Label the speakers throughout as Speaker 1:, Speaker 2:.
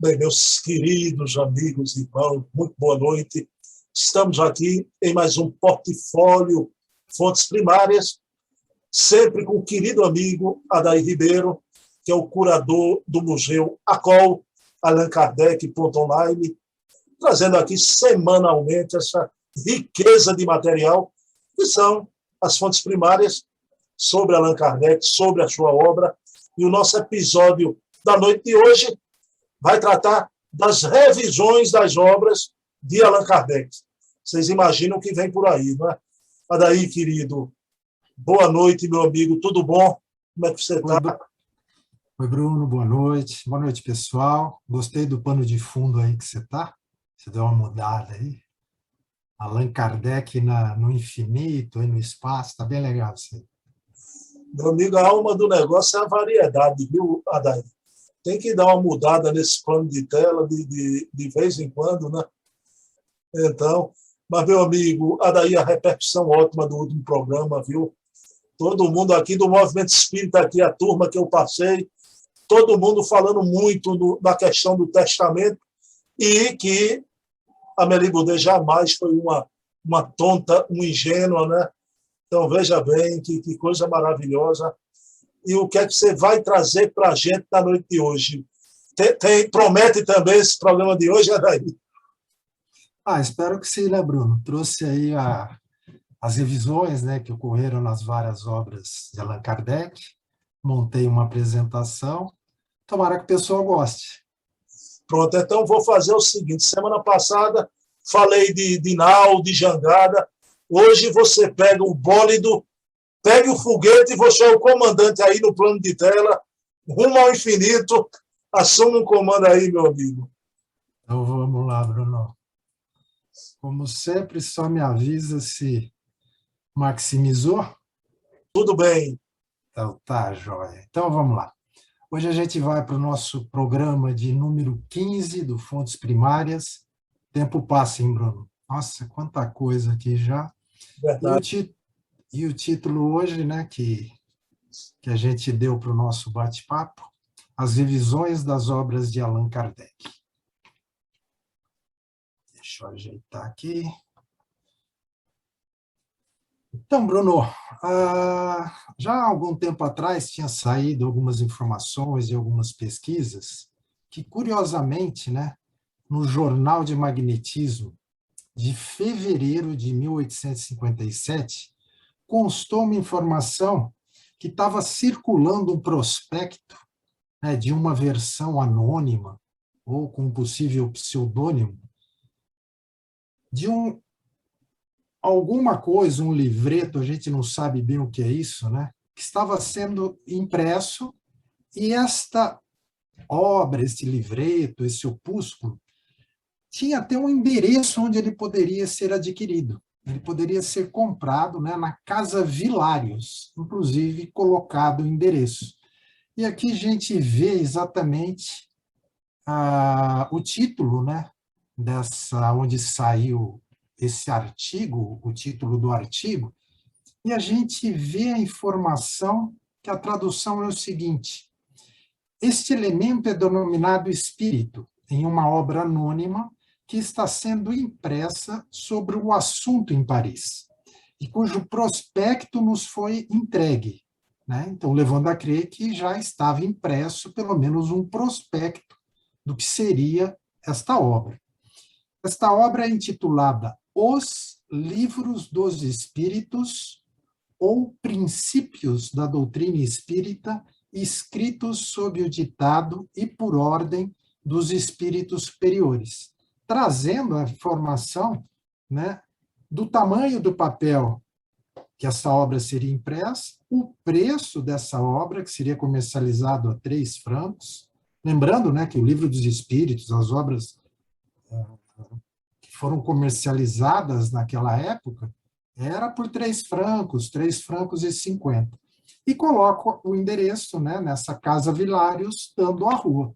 Speaker 1: Bem, meus queridos amigos e irmãos, muito boa noite. Estamos aqui em mais um portfólio Fontes Primárias, sempre com o querido amigo Adair Ribeiro, que é o curador do Museu ACOL, Allan Kardec.online, trazendo aqui semanalmente essa riqueza de material, que são as fontes primárias sobre Allan Kardec, sobre a sua obra. E o nosso episódio da noite de hoje vai tratar das revisões das obras de Allan Kardec. Vocês imaginam o que vem por aí, não é? Adair, querido, boa noite, meu amigo, tudo bom? Como é que você está?
Speaker 2: Oi, Bruno, boa noite. Boa noite, pessoal. Gostei do pano de fundo aí que você está. Você deu uma mudada aí. Allan Kardec no infinito, aí no espaço, está bem legal isso aí.
Speaker 1: Meu amigo, a alma do negócio é a variedade, viu, Adair? Tem que dar uma mudada nesse plano de tela de vez em quando, né? Então, mas, meu amigo, Adair, a repercussão ótima do último programa, viu? Todo mundo aqui do Movimento Espírita, aqui, a turma que eu passei, todo mundo falando muito da questão do testamento e que a Amélie Goudet jamais foi uma tonta, uma ingênua, né? Então, veja bem que coisa maravilhosa. E o que é que você vai trazer para a gente na noite de hoje? Promete também esse programa de hoje, Adair?
Speaker 2: Espero que sim, né, Bruno? Trouxe aí as revisões, né, que ocorreram nas várias obras de Allan Kardec, montei uma apresentação, tomara que o pessoal goste.
Speaker 1: Pronto, então vou fazer o seguinte, semana passada falei de nau, de jangada, hoje você pega o bólido, pegue o foguete e você é o comandante aí no plano de tela, rumo ao infinito, assuma um comando aí, meu amigo.
Speaker 2: Então vamos lá, Bruno. Como sempre, só me avisa se maximizou.
Speaker 1: Tudo bem.
Speaker 2: Então tá, joia. Então vamos lá. Hoje a gente vai para o nosso programa de número 15 do Fontes Primárias. Tempo passa, hein, Bruno? Nossa, quanta coisa aqui já.
Speaker 1: Verdade.
Speaker 2: E o título hoje, né, que a gente deu para o nosso bate-papo, As Revisões das Obras de Allan Kardec. Deixa eu ajeitar aqui. Então, Bruno, já há algum tempo atrás tinha saído algumas informações e algumas pesquisas que, curiosamente, né, no Jornal de Magnetismo de fevereiro de 1857, constou uma informação que estava circulando um prospecto, né, de uma versão anônima ou com um possível pseudônimo de alguma coisa, um livreto, a gente não sabe bem o que é isso, né, que estava sendo impresso, e esta obra, esse livreto, esse opúsculo, tinha até um endereço onde ele poderia ser adquirido. Ele poderia ser comprado, né, na Casa Vilários, inclusive colocado o endereço. E aqui a gente vê exatamente o título, né, onde saiu esse artigo, o título do artigo, e a gente vê a informação que a tradução é o seguinte: este elemento é denominado espírito, em uma obra anônima que está sendo impressa sobre o assunto em Paris, e cujo prospecto nos foi entregue, né? Então, levando a crer que já estava impresso pelo menos um prospecto do que seria esta obra. Esta obra é intitulada Os Livros dos Espíritos, ou Princípios da Doutrina Espírita, escritos sob o ditado e por ordem dos espíritos superiores, trazendo a informação, né, do tamanho do papel que essa obra seria impressa, o preço dessa obra, que seria comercializado a 3 francos, lembrando, né, que o Livro dos Espíritos, as obras que foram comercializadas naquela época, era por 3 francos, 3,50 francos. E coloco o endereço, né, nessa Casa Vilários, dando a rua.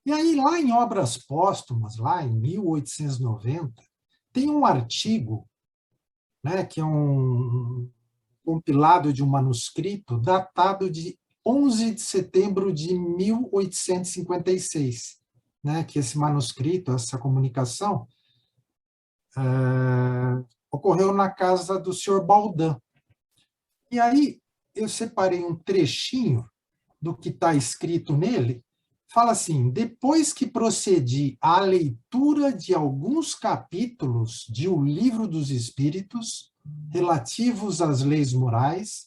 Speaker 2: E aí, lá em Obras Póstumas, lá em 1890, tem um artigo, né, que é um compilado de um manuscrito datado de 11 de setembro de 1856, né, que esse manuscrito, essa comunicação, ocorreu na casa do senhor Baldan. E aí eu separei um trechinho do que está escrito nele. Fala assim: depois que procedi à leitura de alguns capítulos de O Livro dos Espíritos, relativos às leis morais,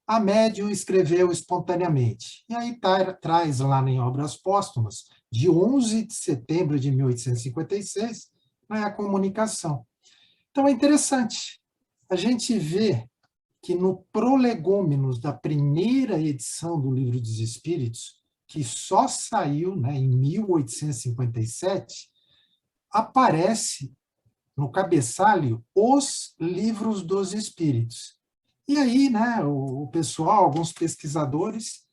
Speaker 2: a médium escreveu espontaneamente. E aí traz lá em Obras Póstumas, de 11 de setembro de 1856, né, a comunicação. Então é interessante. A gente vê que no Prolegômenos da primeira edição do Livro dos Espíritos, que só saiu, né, em 1857, aparece no cabeçalho os Livros dos Espíritos. E aí, né, o pessoal, alguns pesquisadores,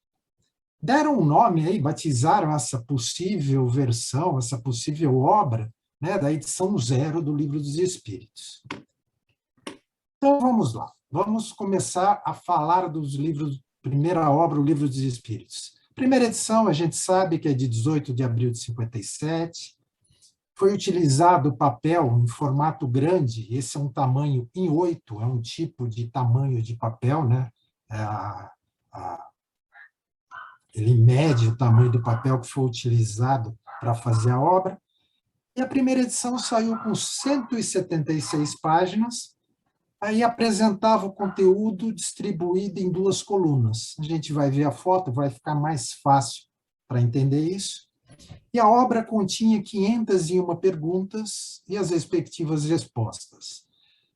Speaker 2: deram um nome aí, batizaram essa possível versão, essa possível obra, né, da edição zero do Livro dos Espíritos. Então, vamos lá. Vamos começar a falar dos livros, primeira obra, o Livro dos Espíritos. Primeira edição, a gente sabe que é de 18 de abril de 57. Foi utilizado papel em formato grande, esse é um tamanho em 8, é um tipo de tamanho de papel, né? Ele mede o tamanho do papel que foi utilizado para fazer a obra. E a primeira edição saiu com 176 páginas, aí apresentava o conteúdo distribuído em 2 colunas. A gente vai ver a foto, vai ficar mais fácil para entender isso. E a obra continha 501 perguntas e as respectivas respostas.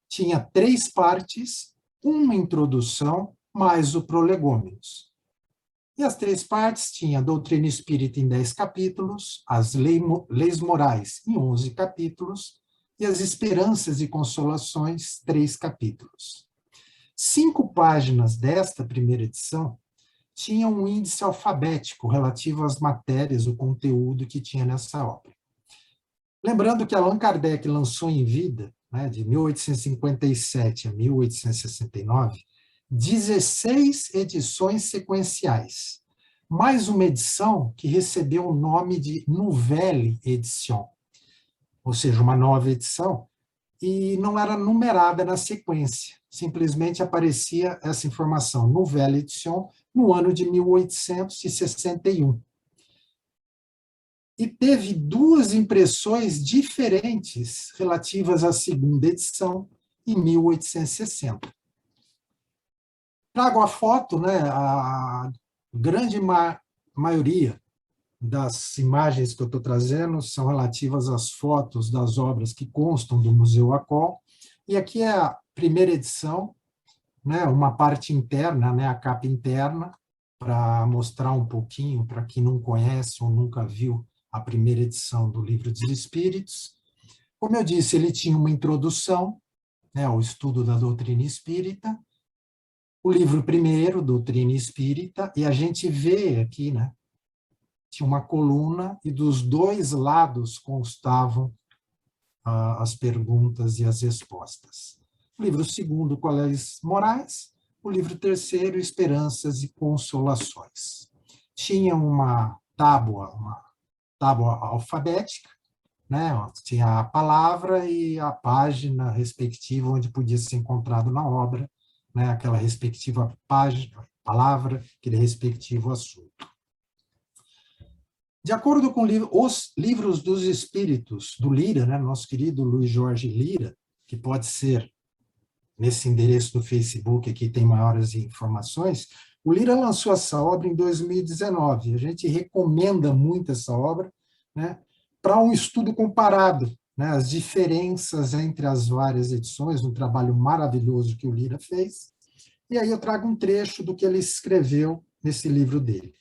Speaker 2: Tinha 3 partes, uma introdução, mais o prolegômenos. E as 3 partes tinham a doutrina espírita em 10 capítulos, as leis morais em 11 capítulos, e as esperanças e consolações, 3 capítulos. 5 páginas desta primeira edição tinham um índice alfabético relativo às matérias, o conteúdo que tinha nessa obra. Lembrando que Allan Kardec lançou em vida, né, de 1857 a 1869, 16 edições sequenciais, mais uma edição que recebeu o nome de Nouvelle Edition, ou seja, uma nova edição, e não era numerada na sequência, simplesmente aparecia essa informação, Nouvelle Edition, no ano de 1861. E teve 2 impressões diferentes relativas à segunda edição, em 1860. Trago a foto, né, a grande maioria das imagens que eu estou trazendo são relativas às fotos das obras que constam do Museu Acol, e aqui é a primeira edição, né, uma parte interna, né, a capa interna, para mostrar um pouquinho, para quem não conhece ou nunca viu a primeira edição do Livro dos Espíritos. Como eu disse, ele tinha uma introdução, né, ao estudo da doutrina espírita, o livro primeiro, Doutrina Espírita, e a gente vê aqui, né, tinha uma coluna e dos 2 lados constavam as perguntas e as respostas. O livro segundo, Leis Morais, o livro terceiro, Esperanças e Consolações. Tinha uma tábua alfabética, né? Tinha a palavra e a página respectiva onde podia ser encontrado na obra, né? Aquela respectiva página, palavra, aquele respectivo assunto. De acordo com os Livros dos Espíritos, do Lira, né, nosso querido Luiz Jorge Lira, que pode ser nesse endereço do Facebook, aqui tem maiores informações, o Lira lançou essa obra em 2019. A gente recomenda muito essa obra, né, para um estudo comparado, né, as diferenças entre as várias edições, um trabalho maravilhoso que o Lira fez. E aí eu trago um trecho do que ele escreveu nesse livro dele.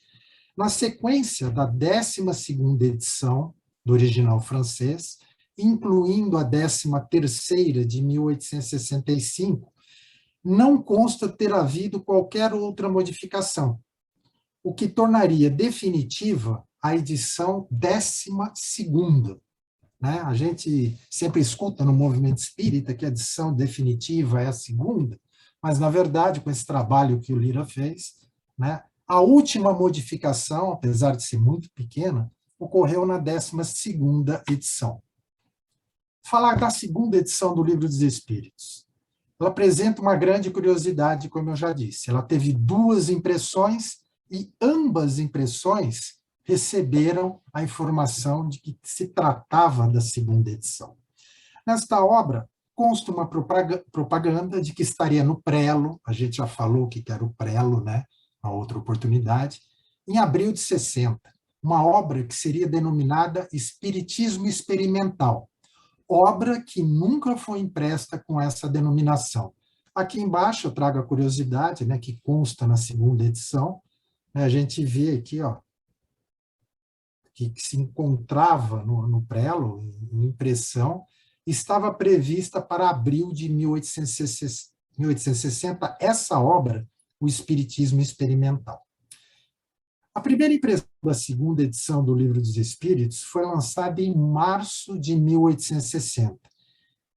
Speaker 2: Na sequência da 12ª edição do original francês, incluindo a 13ª de 1865, não consta ter havido qualquer outra modificação, o que tornaria definitiva a edição 12ª. Né? A gente sempre escuta no movimento espírita que a edição definitiva é a segunda, mas, na verdade, com esse trabalho que o Lira fez, né, A última modificação, apesar de ser muito pequena, ocorreu na 12ª edição. Falar da segunda edição do Livro dos Espíritos. Ela apresenta uma grande curiosidade, como eu já disse. Ela teve 2 impressões e ambas impressões receberam a informação de que se tratava da segunda edição. Nesta obra, consta uma propaganda de que estaria no prelo, a gente já falou o que era o prelo, né, na outra oportunidade, em abril de 60, uma obra que seria denominada Espiritismo Experimental, obra que nunca foi impressa com essa denominação. Aqui embaixo eu trago a curiosidade, né, que consta na segunda edição, né, a gente vê aqui, ó, que se encontrava no prelo, em impressão, estava prevista para abril de 1860 essa obra, O Espiritismo Experimental. A primeira impressão da segunda edição do Livro dos Espíritos foi lançada em março de 1860,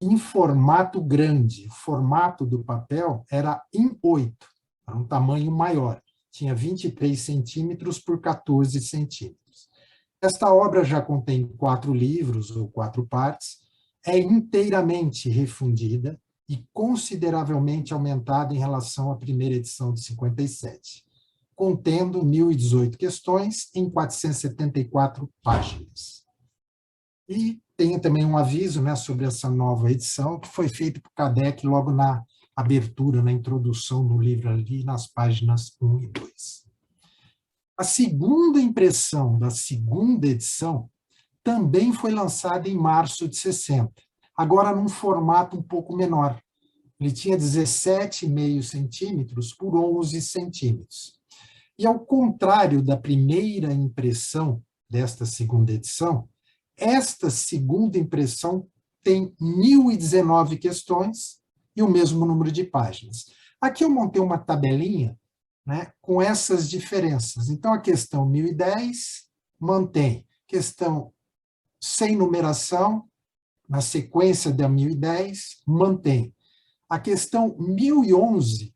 Speaker 2: em formato grande. O formato do papel era em 8, era um tamanho maior, tinha 23 centímetros por 14 centímetros. Esta obra já contém 4 livros, ou 4 partes, é inteiramente refundida e consideravelmente aumentada em relação à primeira edição de 57, contendo 1.018 questões em 474 páginas. E tem também um aviso, né, sobre essa nova edição, que foi feito por Kardec logo na abertura, na introdução do livro ali, nas páginas 1 e 2. A segunda impressão da segunda edição também foi lançada em março de 60, agora num formato um pouco menor. Ele tinha 17,5 centímetros por 11 centímetros. E ao contrário da primeira impressão desta segunda edição, esta segunda impressão tem 1.019 questões e o mesmo número de páginas. Aqui eu montei uma tabelinha, né, com essas diferenças. Então, a questão 1010 mantém. Questão sem numeração, na sequência da 1010, mantém. A questão 1011,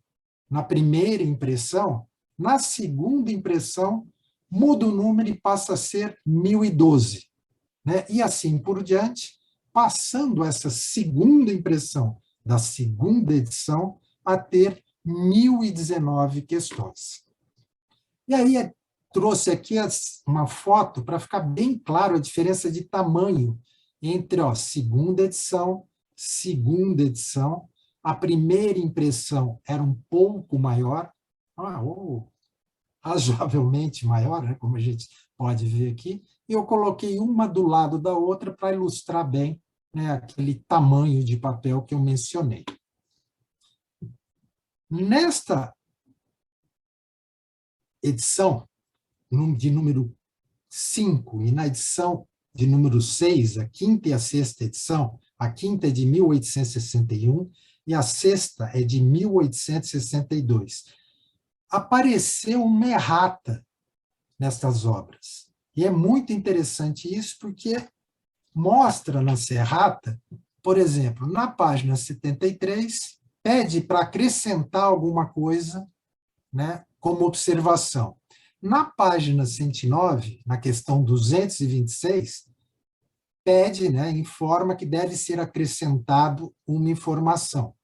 Speaker 2: na primeira impressão, na segunda impressão, muda o número e passa a ser 1012. Né? E assim por diante, passando essa segunda impressão da segunda edição a ter 1.019 questões. E aí trouxe aqui uma foto para ficar bem claro a diferença de tamanho entre a segunda edição, a primeira impressão era um pouco maior, ou razoavelmente maior, né, como a gente pode ver aqui, e eu coloquei uma do lado da outra para ilustrar bem, né, aquele tamanho de papel que eu mencionei. Nesta edição, de número 5, e na edição de número 6, a quinta e a sexta edição, a quinta é de 1861 e a sexta é de 1862. Apareceu uma errata nestas obras. E é muito interessante isso, porque mostra nessa errata, por exemplo, na página 73, pede para acrescentar alguma coisa, né, como observação. Na página 109, na questão 226, pede, né, informa que deve ser acrescentado uma informação.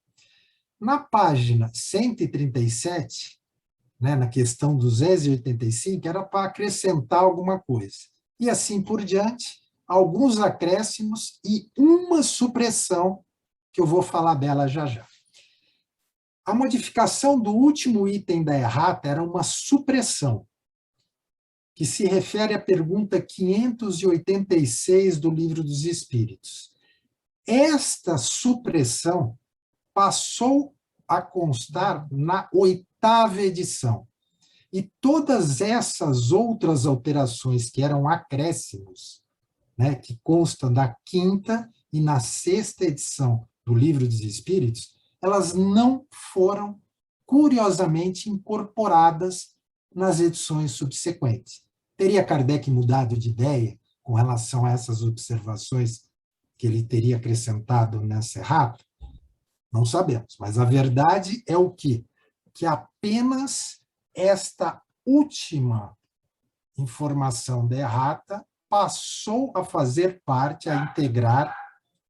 Speaker 2: Na página 137, né, na questão 285, era para acrescentar alguma coisa. E assim por diante, alguns acréscimos e uma supressão, que eu vou falar dela já já. A modificação do último item da errata era uma supressão, que se refere à pergunta 586 do Livro dos Espíritos. Esta supressão passou a constar na 8ª edição. E todas essas outras alterações que eram acréscimos, né, que constam da 5ª e na 6ª edição do Livro dos Espíritos, elas não foram, curiosamente, incorporadas nas edições subsequentes. Teria Kardec mudado de ideia com relação a essas observações que ele teria acrescentado nessa errata? Não sabemos, mas a verdade é o quê? Que apenas esta última informação da errata passou a fazer parte, a integrar,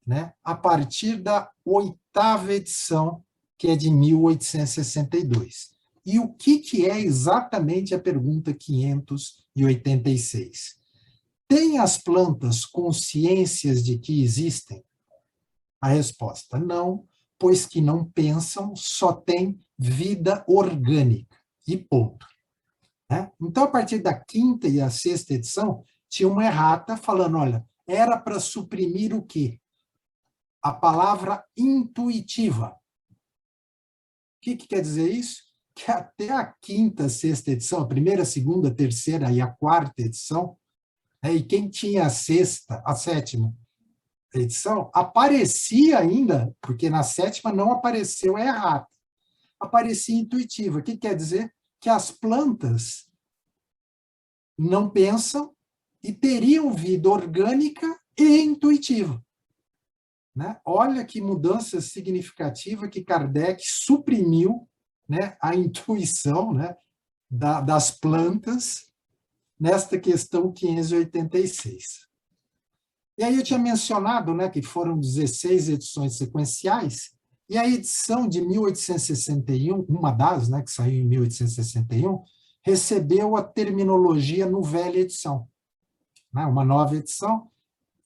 Speaker 2: né, a partir da 8ª edição, que é de 1862. E o que é exatamente a pergunta 586? Têm as plantas consciências de que existem? A resposta: não, pois que não pensam, só têm vida orgânica. E ponto. Né? Então, a partir da 5ª e a 6ª edição, tinha uma errata falando, olha, era para suprimir o quê? A palavra intuitiva. O que quer dizer isso? Que até a 5ª, 6ª edição, a 1ª, 2ª, 3ª e a 4ª edição, né, e quem tinha a 6ª, a 7ª edição, aparecia ainda, porque na 7ª não apareceu a errata, aparecia intuitiva. O que quer dizer? Que as plantas não pensam e teriam vida orgânica e intuitiva. Né? Olha que mudança significativa que Kardec suprimiu, né, a intuição, né, das plantas nesta questão 586. E aí eu tinha mencionado, né, que foram 16 edições sequenciais, e a edição de 1861, uma das, né, que saiu em 1861, recebeu a terminologia novela edição, né, uma nova edição.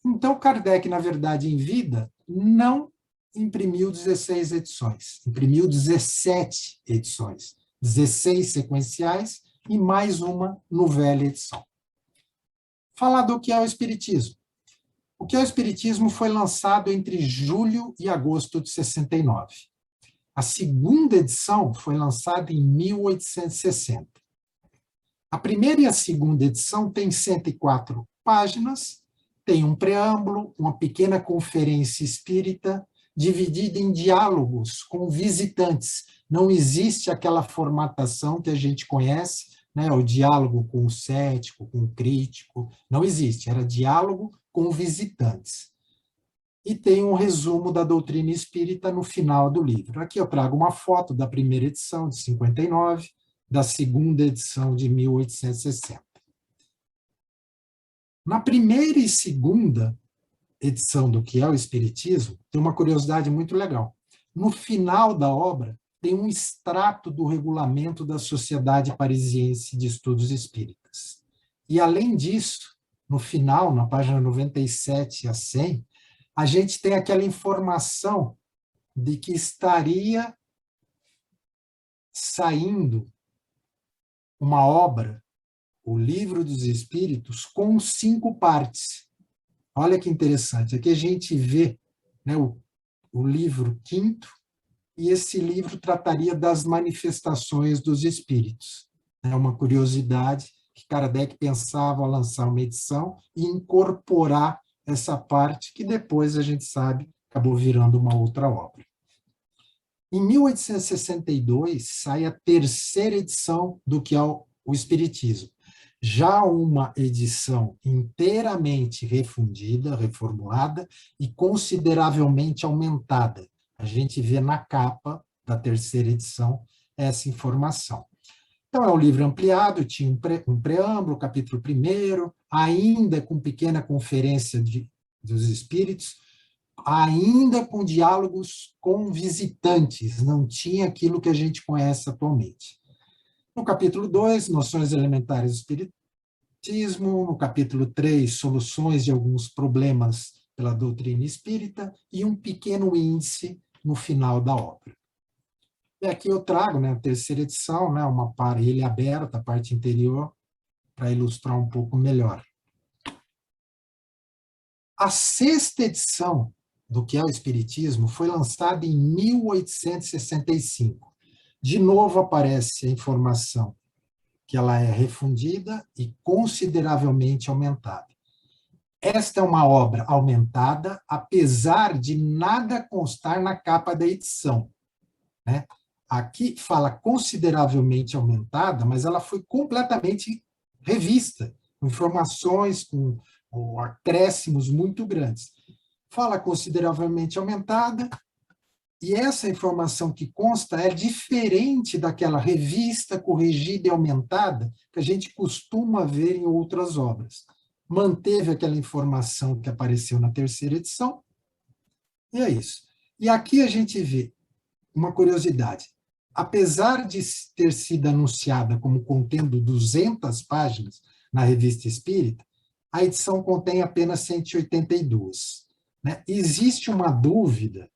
Speaker 2: Então, Kardec, na verdade, em vida, não imprimiu 16 edições, imprimiu 17 edições, 16 sequenciais e mais uma novela edição. Falar do que é o Espiritismo. O que é o Espiritismo foi lançado entre julho e agosto de 69. A 2ª edição foi lançada em 1860. A 1ª e a 2ª edição têm 104 páginas, tem um preâmbulo, uma pequena conferência espírita, dividida em diálogos com visitantes. Não existe aquela formatação que a gente conhece, né, o diálogo com o cético, com o crítico, não existe, era diálogo com visitantes. E tem um resumo da doutrina espírita no final do livro. Aqui eu trago uma foto da 1ª edição, de 59, da 2ª edição, de 1860. Na 1ª e 2ª edição do que é o Espiritismo, tem uma curiosidade muito legal. No final da obra, tem um extrato do regulamento da Sociedade Parisiense de Estudos Espíritas. E, além disso, no final, na página 97 a 100, a gente tem aquela informação de que estaria saindo uma obra, o Livro dos Espíritos, com 5 partes. Olha que interessante, aqui a gente vê, né, o livro 5º, e esse livro trataria das manifestações dos espíritos. É uma curiosidade que Kardec pensava lançar uma edição e incorporar essa parte que depois, a gente sabe, acabou virando uma outra obra. Em 1862, sai a 3ª edição do que é o Espiritismo. Já uma edição inteiramente refundida, reformulada e consideravelmente aumentada. A gente vê na capa da 3ª edição essa informação. Então, é um livro ampliado, tinha um preâmbulo, capítulo 1º, ainda com pequena conferência dos espíritos, ainda com diálogos com visitantes, não tinha aquilo que a gente conhece atualmente. No capítulo 2, noções elementares do espiritismo, no capítulo 3, soluções de alguns problemas pela doutrina espírita, e um pequeno índice no final da obra. E aqui eu trago, né, a 3ª edição, né, uma parelha aberta, a parte interior, para ilustrar um pouco melhor. A 6ª edição do que é o Espiritismo foi lançada em 1865. De novo aparece a informação que ela é refundida e consideravelmente aumentada. Esta é uma obra aumentada, apesar de nada constar na capa da edição, né? Aqui fala consideravelmente aumentada, mas ela foi completamente revista, com informações, com acréscimos muito grandes. Fala consideravelmente aumentada, E essa informação que consta é diferente daquela revista corrigida e aumentada que a gente costuma ver em outras obras. Manteve aquela informação que apareceu na terceira edição, e é isso. E aqui a gente vê uma curiosidade. Apesar de ter sido anunciada como contendo 200 páginas na Revista Espírita, a edição contém apenas 182. Né? Existe uma dúvida,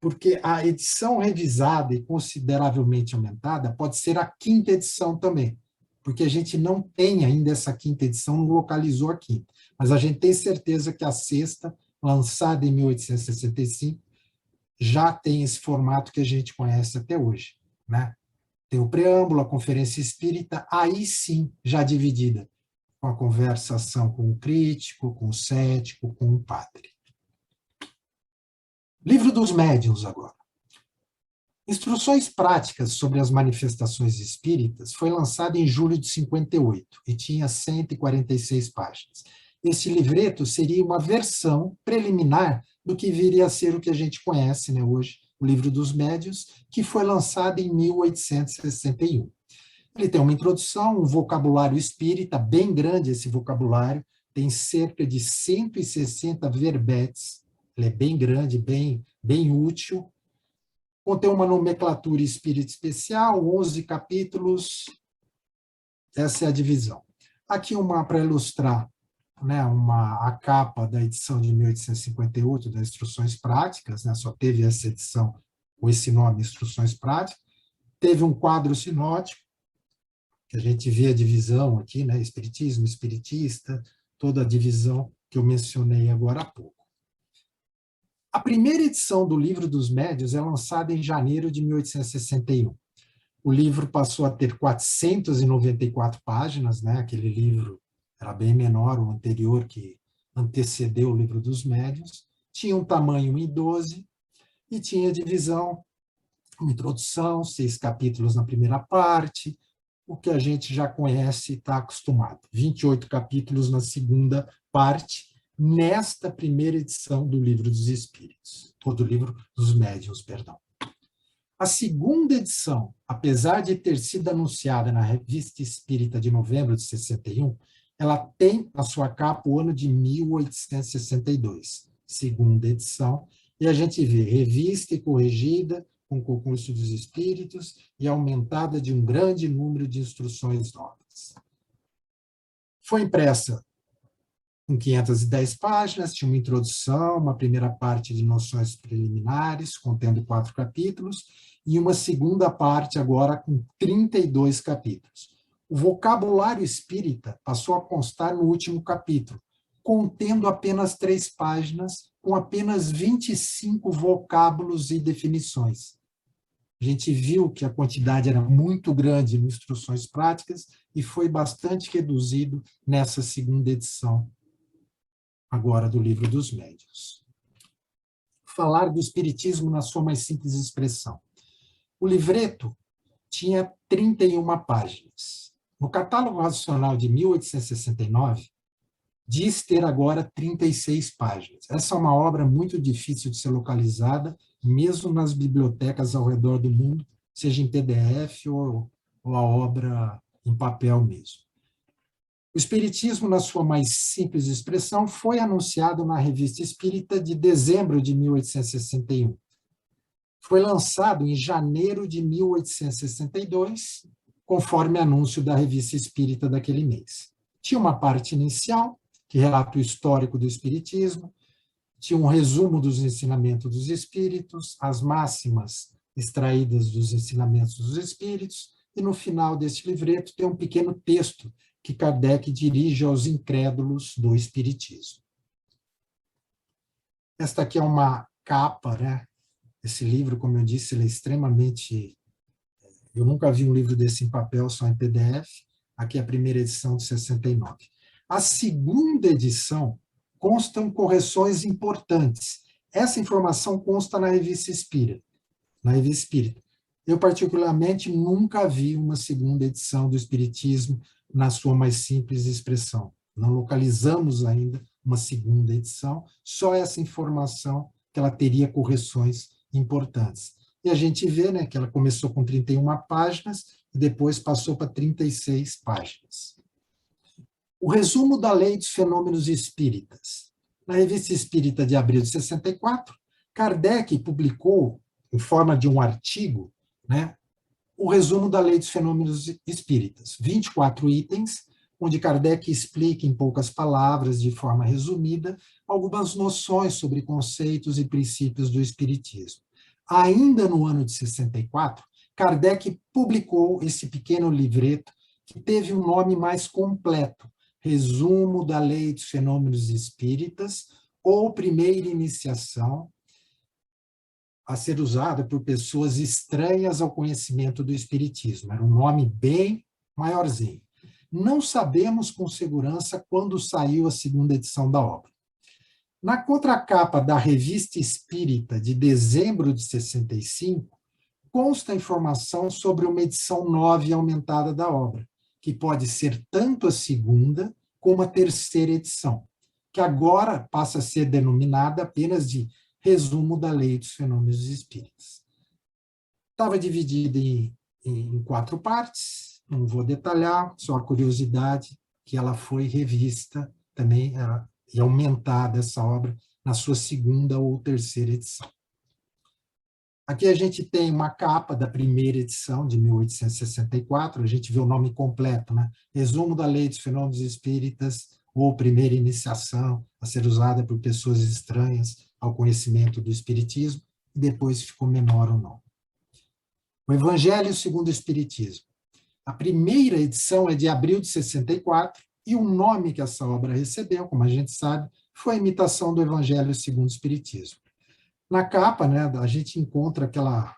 Speaker 2: porque a edição revisada e consideravelmente aumentada pode ser a quinta edição também, porque a gente não tem ainda essa quinta edição, não localizou a quinta, mas a gente tem certeza que a sexta, lançada em 1865, já tem esse formato que a gente conhece até hoje. Né? Tem o preâmbulo, a conferência espírita, aí sim, já dividida, com a conversação com o crítico, com o cético, com o padre. Livro dos Médiuns, agora. Instruções práticas sobre as manifestações espíritas foi lançado em julho de 58 e tinha 146 páginas. Esse livreto seria uma versão preliminar do que viria a ser o que a gente conhece, né, hoje, o Livro dos Médiuns, que foi lançado em 1861. Ele tem uma introdução, um vocabulário espírita, bem grande esse vocabulário, tem cerca de 160 verbetes, ele é bem grande, bem útil. Contém uma nomenclatura espírita especial, 11 capítulos, essa é a divisão. Aqui uma para ilustrar, né, a capa da edição de 1858, das Instruções Práticas, né, só teve essa edição com esse nome, Instruções Práticas. Teve um quadro sinótico, que a gente vê a divisão aqui, né, espiritismo, espiritista, toda a divisão que eu mencionei agora há pouco. A primeira edição do Livro dos Médiuns é lançada em janeiro de 1861. O livro passou a ter 494 páginas, né? Aquele livro era bem menor, o anterior, que antecedeu o Livro dos Médiuns. Tinha um tamanho em 12 e tinha divisão, uma introdução, 6 capítulos na primeira parte, o que a gente já conhece e está acostumado. 28 capítulos na segunda parte, nesta primeira edição do Livro dos Espíritos, ou do Livro dos Médiuns, perdão. A segunda edição, apesar de ter sido anunciada na Revista Espírita de novembro de 61, ela tem na sua capa o ano de 1862, segunda edição, e a gente vê revista e corrigida, com concurso dos espíritos, e aumentada de um grande número de instruções novas. Foi impressa com 510 páginas, tinha uma introdução, uma primeira parte de noções preliminares, contendo 4 capítulos, e uma segunda parte agora com 32 capítulos. O vocabulário espírita passou a constar no último capítulo, contendo apenas 3 páginas, com apenas 25 vocábulos e definições. A gente viu que a quantidade era muito grande em instruções práticas e foi bastante reduzido nessa segunda edição agora do Livro dos Médiuns. Falar do espiritismo na sua mais simples expressão. O livreto tinha 31 páginas. No catálogo racional de 1869, diz ter agora 36 páginas. Essa é uma obra muito difícil de ser localizada, mesmo nas bibliotecas ao redor do mundo, seja em PDF ou a obra em papel mesmo. O Espiritismo, na sua mais simples expressão, foi anunciado na Revista Espírita de dezembro de 1861. Foi lançado em janeiro de 1862, conforme anúncio da Revista Espírita daquele mês. Tinha uma parte inicial, que relata o histórico do Espiritismo, tinha um resumo dos ensinamentos dos Espíritos, as máximas extraídas dos ensinamentos dos Espíritos, e no final deste livreto tem um pequeno texto que Kardec dirige aos incrédulos do Espiritismo. Esta aqui é uma capa, né? Esse livro, como eu disse, ele é extremamente... Eu nunca vi um livro desse em papel, só em PDF. Aqui é a primeira edição de 69. A segunda edição constam correções importantes. Essa informação consta na Revista Espírita. Eu, particularmente, nunca vi uma segunda edição do Espiritismo na sua mais simples expressão. Não localizamos ainda uma segunda edição, só essa informação que ela teria correções importantes. E a gente vê, né, que ela começou com 31 páginas e depois passou para 36 páginas. O resumo da Lei dos Fenômenos Espíritas. Na Revista Espírita de abril de 64, Kardec publicou, em forma de um artigo, né, o resumo da Lei dos Fenômenos Espíritas, 24 itens, onde Kardec explica em poucas palavras, de forma resumida, algumas noções sobre conceitos e princípios do Espiritismo. Ainda no ano de 64, Kardec publicou esse pequeno livreto, que teve um nome mais completo, Resumo da Lei dos Fenômenos Espíritas, ou Primeira Iniciação, a ser usada por pessoas estranhas ao conhecimento do Espiritismo. Era um nome bem maiorzinho. Não sabemos com segurança quando saiu a segunda edição da obra. Na contracapa da Revista Espírita, de dezembro de 65, consta informação sobre uma edição 9 aumentada da obra, que pode ser tanto a segunda como a terceira edição, que agora passa a ser denominada apenas de Resumo da Lei dos Fenômenos Espíritas. Estava dividida em 4 partes, não vou detalhar, só a curiosidade que ela foi revista também e aumentada essa obra na sua segunda ou terceira edição. Aqui a gente tem uma capa da primeira edição, de 1864, a gente vê o nome completo, né? Resumo da Lei dos Fenômenos Espíritas, ou Primeira Iniciação, a ser usada por pessoas estranhas ao conhecimento do Espiritismo, e depois ficou menor o nome. O Evangelho segundo o Espiritismo. A primeira edição é de abril de 64, e o nome que essa obra recebeu, como a gente sabe, foi a imitação do Evangelho segundo o Espiritismo. Na capa, né, a gente encontra aquela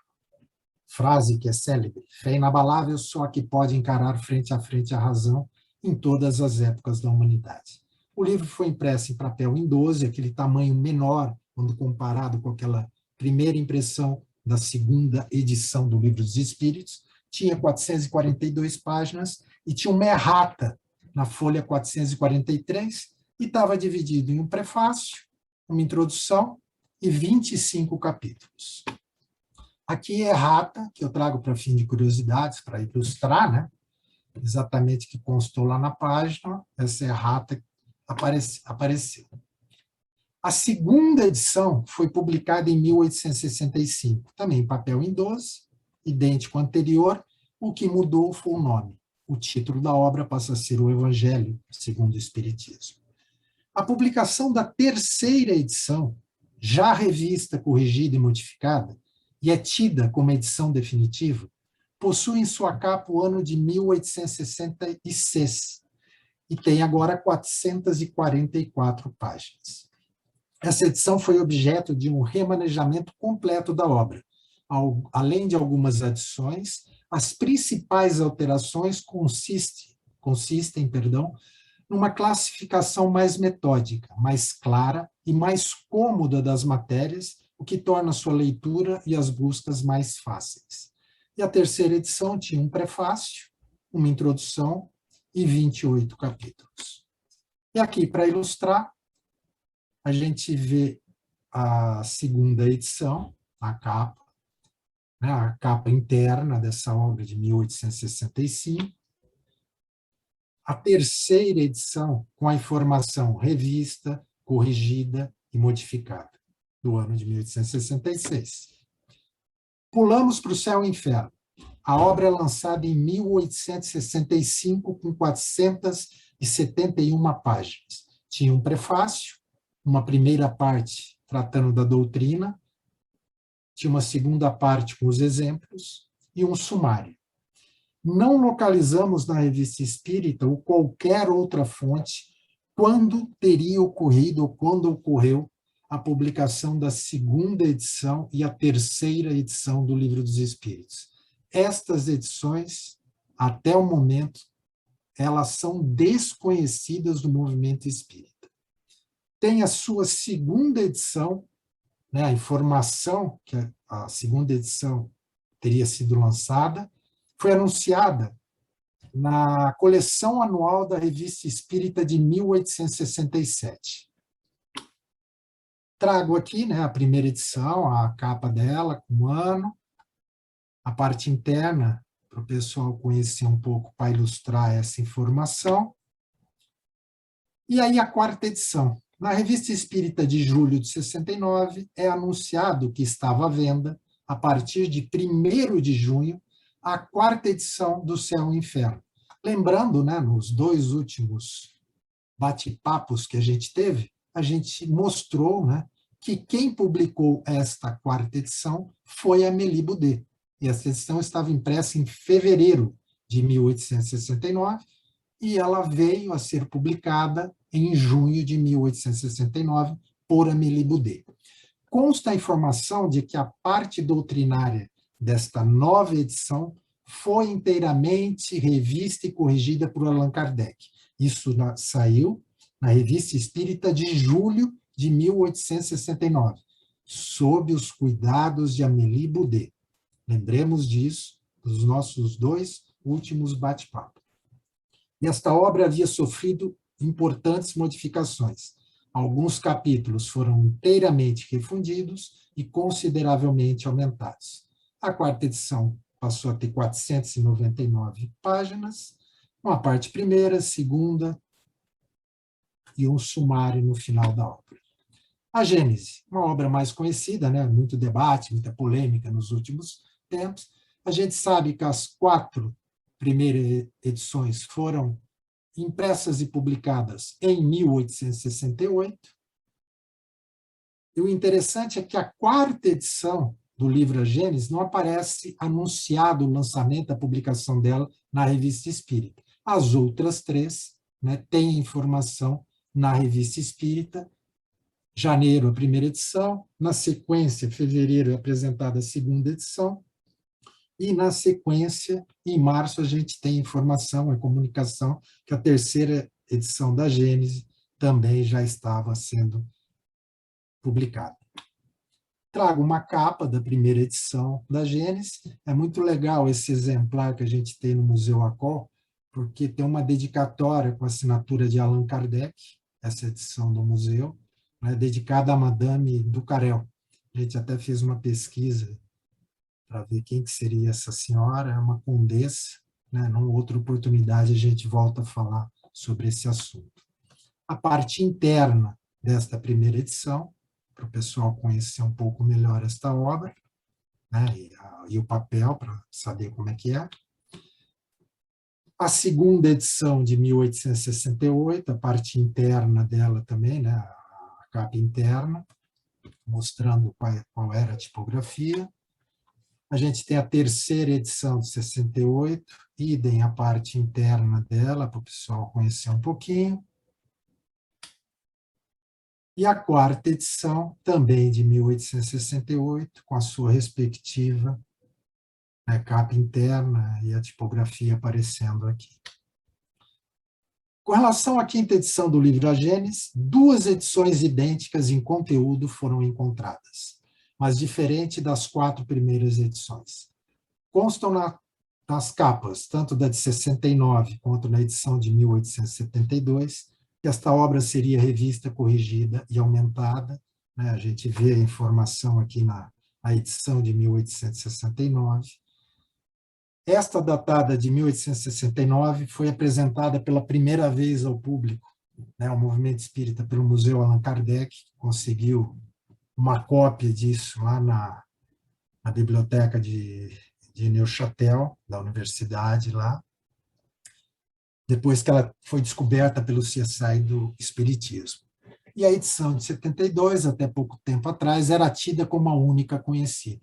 Speaker 2: frase que é célebre: fé inabalável só a que pode encarar frente a frente a razão em todas as épocas da humanidade. O livro foi impresso em papel em 12, aquele tamanho menor, quando comparado com aquela primeira impressão da segunda edição do Livro dos Espíritos, tinha 442 páginas e tinha uma errata na folha 443 e estava dividido em um prefácio, uma introdução e 25 capítulos. Aqui é errata, que eu trago para fim de curiosidades, para ilustrar, né? Exatamente o que constou lá na página, essa errata apareceu. A segunda edição foi publicada em 1865, também em papel em 12, idêntico ao anterior, o que mudou foi o nome. O título da obra passa a ser O Evangelho segundo o Espiritismo. A publicação da terceira edição, já revista, corrigida e modificada, e é tida como edição definitiva, possui em sua capa o ano de 1866 e tem agora 444 páginas. Essa edição foi objeto de um remanejamento completo da obra. Além de algumas adições, as principais alterações consistem, numa classificação mais metódica, mais clara e mais cômoda das matérias, o que torna a sua leitura e as buscas mais fáceis. E a terceira edição tinha um prefácio, uma introdução e 28 capítulos. E aqui, para ilustrar, a gente vê a segunda edição, a capa, né, a capa interna dessa obra de 1865, a terceira edição com a informação revista, corrigida e modificada, do ano de 1866. Pulamos para o Céu e Inferno. A obra é lançada em 1865 com 471 páginas. Tinha um prefácio, uma primeira parte tratando da doutrina, tinha uma segunda parte com os exemplos e um sumário. Não localizamos na Revista Espírita ou qualquer outra fonte quando teria ocorrido ou quando ocorreu a publicação da segunda edição e a terceira edição do Livro dos Espíritos. Estas edições, até o momento, elas são desconhecidas do movimento espírita. Tem a sua segunda edição, né, a informação que a segunda edição teria sido lançada, foi anunciada na coleção anual da Revista Espírita de 1867. Trago aqui, né, a primeira edição, a capa dela, com o ano, a parte interna, para o pessoal conhecer um pouco, para ilustrar essa informação. E aí a quarta edição. Na Revista Espírita de julho de 69, é anunciado que estava à venda, a partir de 1º de junho, a quarta edição do Céu e Inferno. Lembrando, né, nos 2 últimos bate-papos que a gente teve, a gente mostrou, né, que quem publicou esta quarta edição foi a Amélie Boudet. E essa edição estava impressa em fevereiro de 1869, e ela veio a ser publicada em junho de 1869 por Amélie Boudet. Consta a informação de que a parte doutrinária desta nova edição foi inteiramente revista e corrigida por Allan Kardec. Isso saiu na Revista Espírita de julho de 1869, sob os cuidados de Amélie Boudet. Lembremos disso nos nossos 2 últimos bate-papos. E esta obra havia sofrido importantes modificações. Alguns capítulos foram inteiramente refundidos e consideravelmente aumentados. A quarta edição passou a ter 499 páginas, uma parte primeira, segunda e um sumário no final da obra. A Gênese, uma obra mais conhecida, né? Muito debate, muita polêmica nos últimos tempos. A gente sabe que as 4 primeiras edições foram impressas e publicadas em 1868. E o interessante é que a quarta edição do livro A Gênese não aparece anunciado o lançamento, a publicação dela na Revista Espírita. As outras 3, né, têm informação na Revista Espírita. Janeiro, a primeira edição, na sequência, fevereiro, é apresentada a segunda edição, e na sequência, em março, a gente tem informação, a comunicação, que a terceira edição da Gênese também já estava sendo publicada. Trago uma capa da primeira edição da Gênese. É muito legal esse exemplar que a gente tem no Museu Acol, porque tem uma dedicatória com a assinatura de Allan Kardec, essa edição do museu, né, dedicada a Madame Ducarel. A gente até fez uma pesquisa para ver quem que seria essa senhora, é uma condessa, né? Numa outra oportunidade a gente volta a falar sobre esse assunto. A parte interna desta primeira edição, para o pessoal conhecer um pouco melhor esta obra, né? E o papel, para saber como é que é. A segunda edição de 1868, a parte interna dela também, né? A capa interna, mostrando qual era a tipografia. A gente tem a terceira edição de 68, idem a parte interna dela, para o pessoal conhecer um pouquinho. E a quarta edição, também de 1868, com a sua respectiva, né, capa interna e a tipografia aparecendo aqui. Com relação à quinta edição do livro A Gênese, 2 edições idênticas em conteúdo foram encontradas, mas diferente das 4 primeiras edições. Constam nas capas, tanto da de 69 quanto na edição de 1872, que esta obra seria revista, corrigida e aumentada, né? A gente vê a informação aqui na edição de 1869. Esta, datada de 1869, foi apresentada pela primeira vez ao público, né, ao movimento espírita, pelo Museu Allan Kardec, que conseguiu uma cópia disso lá na biblioteca de Neuchâtel, da universidade lá, depois que ela foi descoberta pelo CSI do Espiritismo. E a edição de 72, até pouco tempo atrás, era tida como a única conhecida.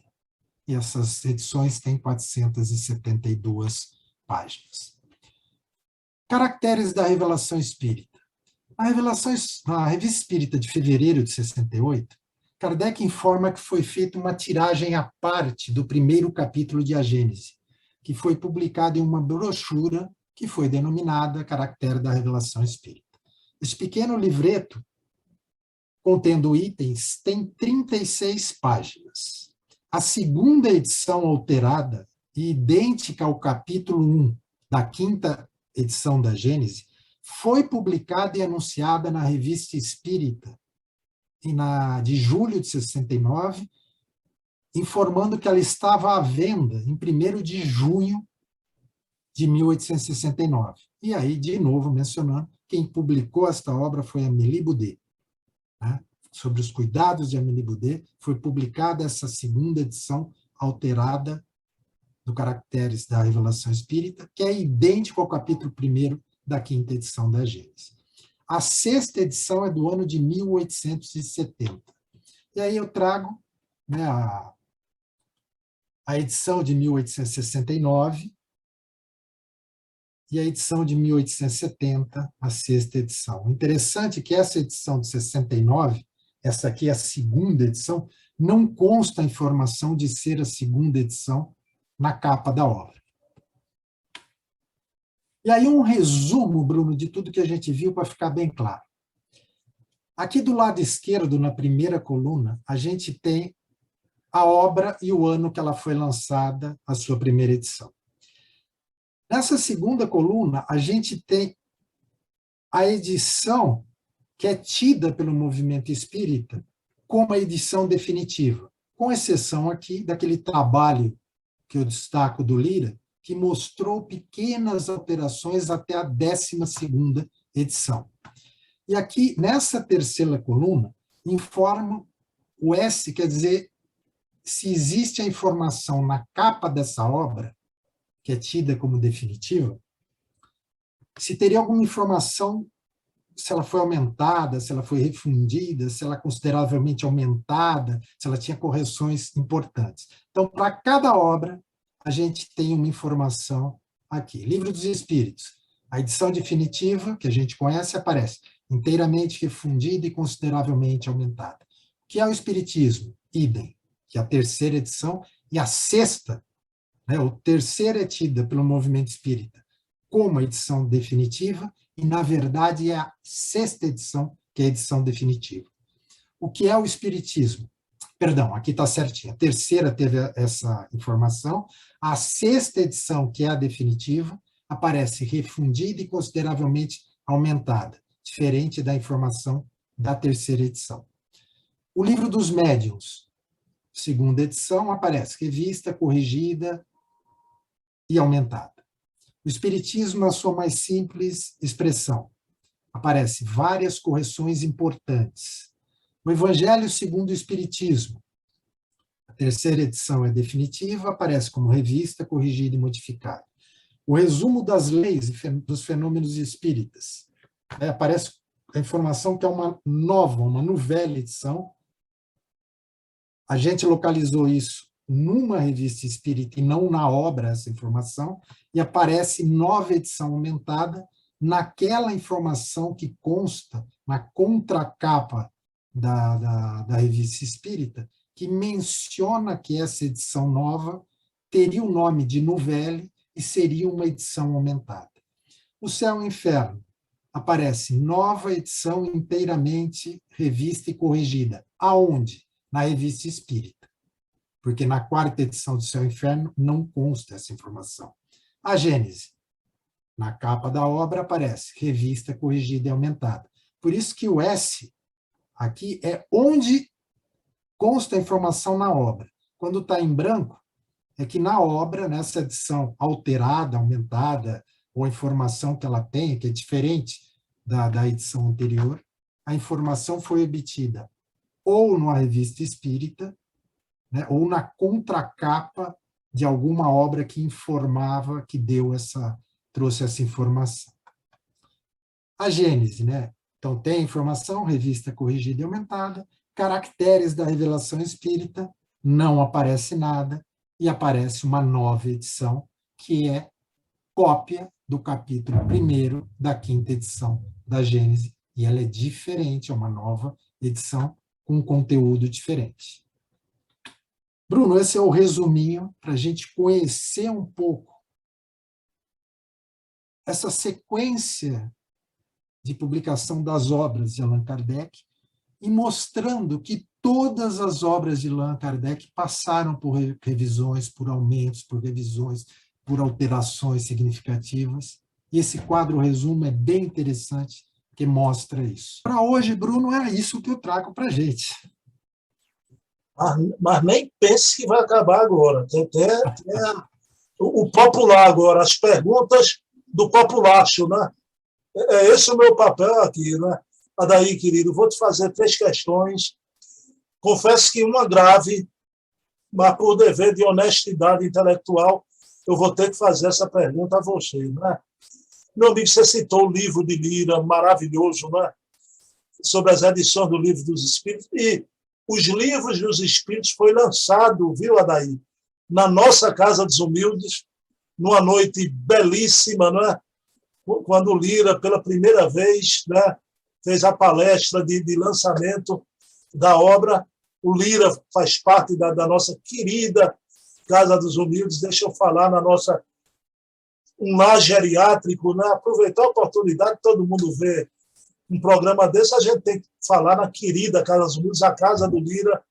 Speaker 2: E essas edições têm 472 páginas. Caracteres da Revelação Espírita. Na Revista Espírita de fevereiro de 68, Kardec informa que foi feita uma tiragem à parte do primeiro capítulo de A Gênese, que foi publicado em uma brochura que foi denominada Caractere da Revelação Espírita. Esse pequeno livreto, contendo itens, tem 36 páginas. A segunda edição alterada e idêntica ao capítulo 1 da quinta edição da Gênese foi publicada e anunciada na Revista Espírita de julho de 69, informando que ela estava à venda em 1º de junho de 1869. E aí, de novo, mencionando, quem publicou esta obra foi Amélie Boudet. Né? Sobre os cuidados de Amélie Boudet, foi publicada essa 2ª edição alterada do Caracteres da Revelação Espírita, que é idêntico ao capítulo 1º da 5ª edição da Gênesis. A 6ª edição é do ano de 1870. E aí eu trago, né, a edição de 1869 e a edição de 1870, a 6ª edição. O interessante é que essa edição de 69, essa aqui é a 2ª edição, não consta a informação de ser a 2ª edição na capa da obra. E aí um resumo, Bruno, de tudo que a gente viu para ficar bem claro. Aqui do lado esquerdo, na primeira coluna, a gente tem a obra e o ano que ela foi lançada, a sua primeira edição. Nessa segunda coluna, a gente tem a edição que é tida pelo movimento espírita como a edição definitiva, com exceção aqui daquele trabalho que eu destaco do Lira, que mostrou pequenas alterações até a 12ª edição. E aqui, nessa terceira coluna, informa o S, quer dizer, se existe a informação na capa dessa obra, que é tida como definitiva, se teria alguma informação, se ela foi aumentada, se ela foi refundida, se ela é consideravelmente aumentada, se ela tinha correções importantes. Então, para cada obra, a gente tem uma informação aqui. Livro dos Espíritos, a edição definitiva, que a gente conhece, aparece inteiramente refundida e consideravelmente aumentada. O que é o Espiritismo? Idem, que é a terceira edição, e a 6ª, né, o terceiro é tida pelo movimento espírita como a edição definitiva, e, na verdade, é a 6ª edição, que é a edição definitiva. O que é o Espiritismo? Perdão, aqui está certinho. A terceira teve essa informação. A 6ª edição, que é a definitiva, aparece refundida e consideravelmente aumentada, diferente da informação da terceira edição. O Livro dos Médiuns, 2ª edição, aparece revista, corrigida e aumentada. O Espiritismo, na sua mais simples expressão, aparece várias correções importantes. O Evangelho segundo o Espiritismo, a terceira edição é definitiva, aparece como revista, corrigida e modificada. O resumo das leis dos fenômenos espíritas, aparece a informação que é uma nova, uma novela edição. A gente localizou isso numa revista espírita e não na obra, essa informação, e aparece nova edição aumentada naquela informação que consta na contracapa da revista espírita, que menciona que essa edição nova teria o nome de novelle e seria uma edição aumentada. O Céu e o Inferno, aparece nova edição inteiramente revista e corrigida. Aonde? Na revista espírita. Porque na 4ª edição do Céu e Inferno não consta essa informação. A Gênese, na capa da obra, aparece revista corrigida e aumentada. Por isso que o S aqui é onde consta a informação na obra. Quando está em branco, é que na obra, nessa edição alterada, aumentada, ou a informação que ela tem, que é diferente da edição anterior, a informação foi obtida ou numa revista espírita, né, ou na contracapa de alguma obra que informava, que trouxe essa informação. A Gênese, né? Então tem informação, revista corrigida e aumentada, caracteres da revelação espírita, não aparece nada, e aparece uma nova edição, que é cópia do capítulo 1º da 5ª edição da Gênese, e ela é diferente, é uma nova edição com conteúdo diferente. Bruno, esse é o resuminho para a gente conhecer um pouco essa sequência de publicação das obras de Allan Kardec e mostrando que todas as obras de Allan Kardec passaram por revisões, por aumentos, por revisões, por alterações significativas. E esse quadro resumo é bem interessante que mostra isso. Para hoje, Bruno, é isso que eu trago para a gente.
Speaker 1: Mas nem pense que vai acabar agora. Tem o popular agora, as perguntas do populacho, né? É esse o meu papel aqui, né? Adair, querido, vou te fazer 3 questões. Confesso que uma grave, mas por dever de honestidade intelectual, eu vou ter que fazer essa pergunta a você, né? Meu amigo, você citou o livro de Lira, maravilhoso, né? Sobre as edições do Livro dos Espíritos, e os livros dos Espíritos foi lançado, viu, Adair, na nossa Casa dos Humildes, numa noite belíssima, né? Quando Lira, pela primeira vez, né, fez a palestra de lançamento da obra. O Lira faz parte da nossa querida Casa dos Humildes. Deixa eu falar na nossa um lar geriátrico, né? Aproveitar a oportunidade, todo mundo vê um programa desse, a gente tem que falar na querida Casa dos Humildes, a Casa do Lira.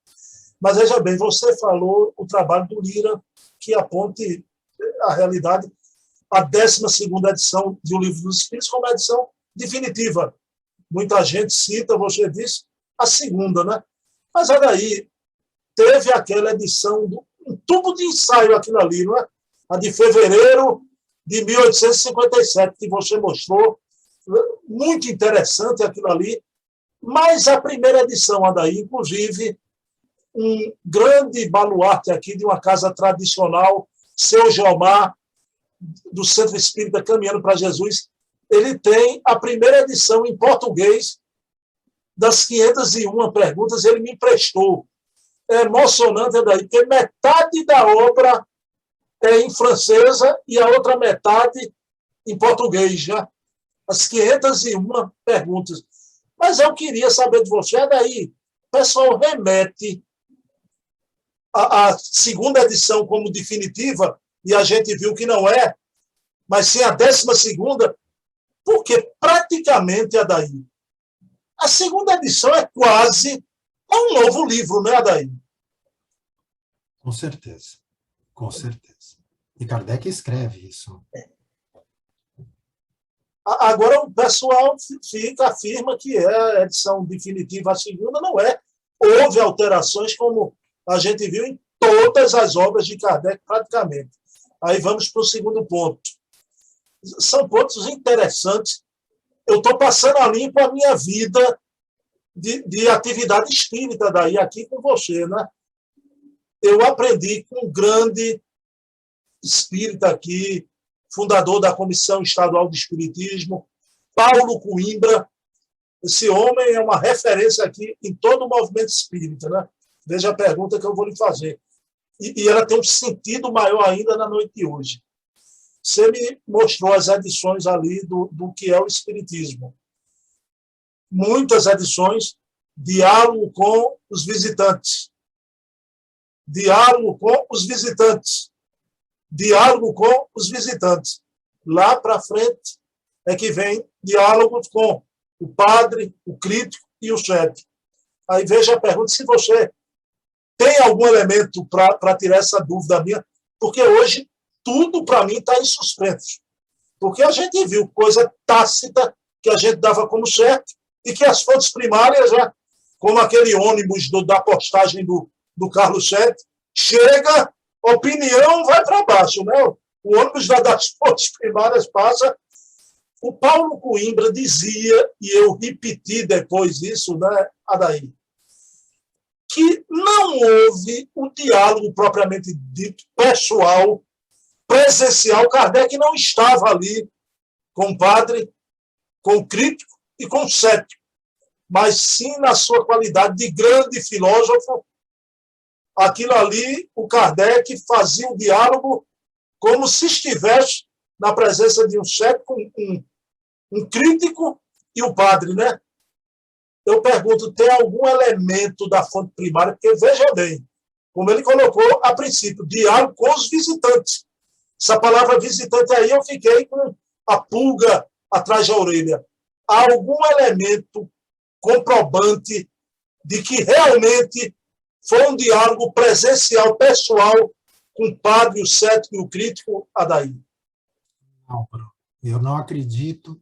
Speaker 1: Mas veja bem, você falou o trabalho do Lira, que aponte a realidade, a 12ª edição de O Livro dos Espíritos como a edição definitiva. Muita gente cita, você disse, a segunda, né? Mas olha aí, teve aquela edição, um tubo de ensaio aquilo ali, não é? A de fevereiro de 1857, que você mostrou, muito interessante aquilo ali, mas a primeira edição, Adair, inclusive, um grande baluarte aqui de uma casa tradicional, Seu Geomar, do Centro Espírita Caminhando para Jesus, ele tem a primeira edição em português das 501 perguntas, ele me emprestou. É emocionante, Adair, porque metade da obra é em francesa e a outra metade em português, já. As 501 perguntas. Mas eu queria saber de você, Adair, o pessoal remete a segunda edição como definitiva, e a gente viu que não é, mas sim a 12ª, porque praticamente, Adair, a segunda edição é quase um novo livro, né, Adair?
Speaker 2: Com certeza, com certeza. E Kardec escreve isso.
Speaker 1: Agora o pessoal afirma que é a edição definitiva, a segunda não é. Houve alterações, como a gente viu em todas as obras de Kardec, praticamente. Aí vamos para o segundo ponto. São pontos interessantes. Eu estou passando a limpo a minha vida de atividade espírita daí aqui com você, né? Eu aprendi com um grande espírita aqui, fundador da Comissão Estadual de Espiritismo, Paulo Coimbra. Esse homem é uma referência aqui em todo o movimento espírita, né? Veja a pergunta que eu vou lhe fazer. E ela tem um sentido maior ainda na noite de hoje. Você me mostrou as edições ali do que é o Espiritismo. Muitas edições, diálogo com os visitantes. Diálogo com os visitantes. Diálogo com os visitantes. Lá para frente é que vem diálogo com o padre, o crítico e o chefe. Aí veja a pergunta, se você tem algum elemento para tirar essa dúvida minha, porque hoje tudo para mim está em suspenso. Porque a gente viu coisa tácita que a gente dava como certo e que as fontes primárias, já, como aquele ônibus da postagem do Carlos Sete, chega, opinião vai para baixo, né? O ônibus das fontes primárias passa. O Paulo Coimbra dizia, e eu repeti depois isso, né, Adair, que não houve o diálogo propriamente dito, pessoal, presencial. Kardec não estava ali com o padre, com o crítico e com o cético, mas sim na sua qualidade de grande filósofo. Aquilo ali, o Kardec fazia o diálogo como se estivesse na presença de um cético, um crítico e o padre, né? Eu pergunto, tem algum elemento da fonte primária? Porque, veja bem, como ele colocou a princípio, diálogo com os visitantes. Essa palavra visitante aí, eu fiquei com a pulga atrás da orelha. Há algum elemento comprobante de que realmente foi um diálogo presencial, pessoal, com o padre, o cético e o crítico, Adair?
Speaker 2: Não, Bruno. Eu não acredito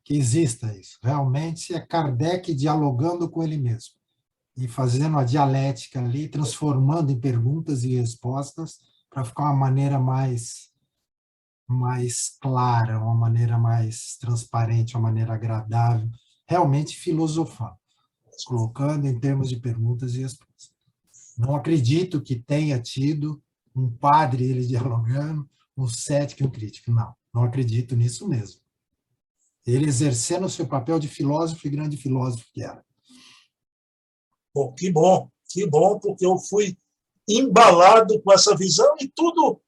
Speaker 2: que exista isso. Realmente é Kardec dialogando com ele mesmo e fazendo a dialética ali, transformando em perguntas e respostas para ficar uma maneira mais clara, uma maneira mais transparente, uma maneira agradável, realmente filosofando, colocando em termos de perguntas e respostas. Não acredito que tenha tido um padre ele dialogando, um cético e um crítico. Não acredito nisso mesmo. Ele exercendo o seu papel de filósofo e grande filósofo que era.
Speaker 1: Pô, que bom, porque eu fui embalado com essa visão e tudo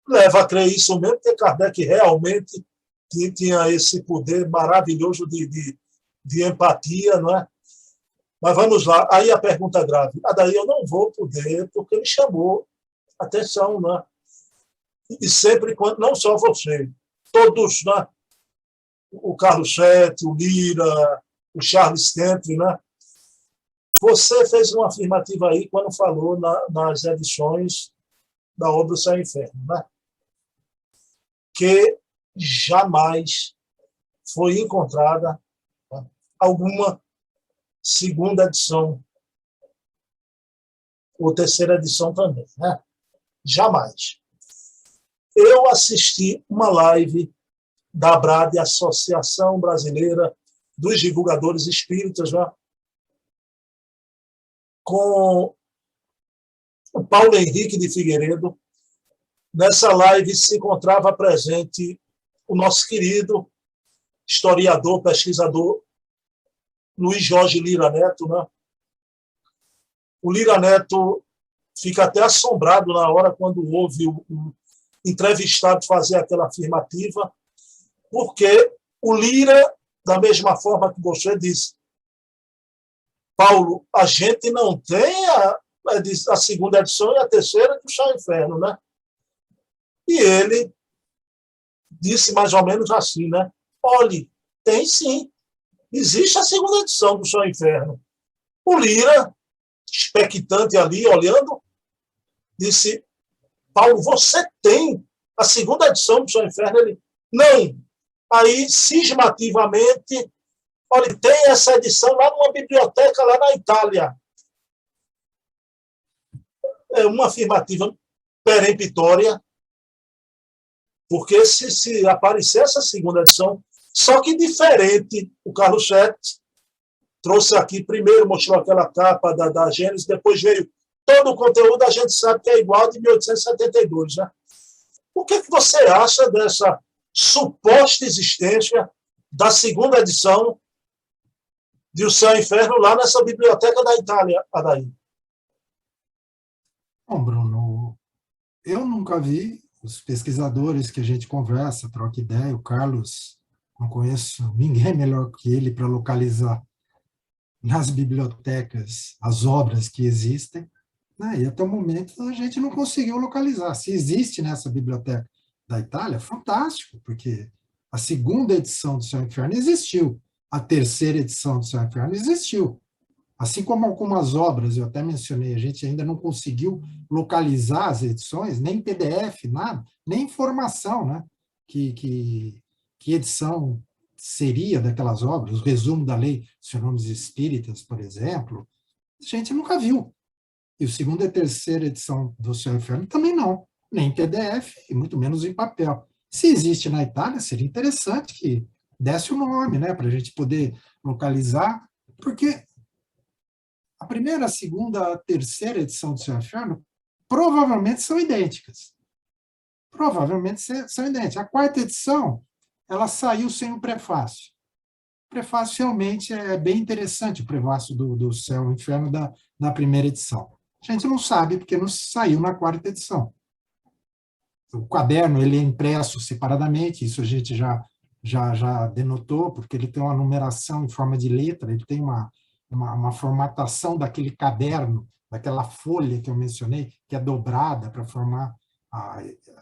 Speaker 1: leva a crer isso mesmo, porque Kardec realmente tinha esse poder maravilhoso de empatia, não é? Mas vamos lá, aí a pergunta grave. Daí eu não vou poder, porque me chamou atenção, né? E sempre, quando não só você, todos, né? O Carlos Chet, o Lira, o Charles Kempf, né? Você fez uma afirmativa aí quando falou nas edições da obra Céu e Inferno, né? Que jamais foi encontrada, né, alguma segunda edição, ou terceira edição também, né? Jamais. Eu assisti uma live da ABRAD, Associação Brasileira dos Divulgadores Espíritas, né? Com o Paulo Henrique de Figueiredo. Nessa live se encontrava presente o nosso querido historiador, pesquisador, Luiz Jorge Lira Neto, né? O Lira Neto fica até assombrado na hora quando ouve o entrevistado fazer aquela afirmativa, porque o Lira, da mesma forma que você disse, Paulo, a gente não tem a segunda edição e a terceira do Céu e Inferno, né? E ele disse mais ou menos assim, né? Olhe, tem sim. Existe a segunda edição do Céu e Inferno. O Lira, expectante ali, olhando, disse, Paulo, você tem a segunda edição do Céu e Inferno? Ele, não. Aí, cismativamente, olha, tem essa edição lá numa biblioteca lá na Itália. É uma afirmativa peremptória, porque se aparecer essa segunda edição, só que diferente, o Carlos Chet trouxe aqui, primeiro mostrou aquela capa da Gênesis, depois veio todo o conteúdo, a gente sabe que é igual de 1872, né? O que você acha dessa suposta existência da segunda edição de O Céu e o Inferno lá nessa biblioteca da Itália, Adair?
Speaker 2: Bom, Bruno, eu nunca vi. Os pesquisadores que a gente conversa, troca ideia, o Carlos, não conheço ninguém melhor que ele para localizar nas bibliotecas as obras que existem, né? E até o momento a gente não conseguiu localizar. Se existe nessa biblioteca da Itália, fantástico, porque a segunda edição do Céu e Inferno existiu, a terceira edição do Céu e Inferno existiu. Assim como algumas obras, eu até mencionei, a gente ainda não conseguiu localizar as edições, nem PDF, nada, nem informação, né? Que edição seria daquelas obras, o resumo da lei dos fenômenos espíritas, por exemplo, a gente nunca viu. E a segunda e terceira edição do Céu e Inferno também não, nem em PDF, e muito menos em papel. Se existe na Itália, seria interessante que desse o nome, né, para a gente poder localizar, porque a primeira, a segunda, a terceira edição do Céu e Inferno provavelmente são idênticas. Provavelmente são idênticas. A quarta edição, ela saiu sem o prefácio. O prefácio realmente é bem interessante, o prefácio do Céu e Inferno da primeira edição. A gente não sabe porque não saiu na quarta edição. O caderno ele é impresso separadamente, isso a gente já denotou, porque ele tem uma numeração em forma de letra, ele tem uma formatação daquele caderno, daquela folha que eu mencionei, que é dobrada para formar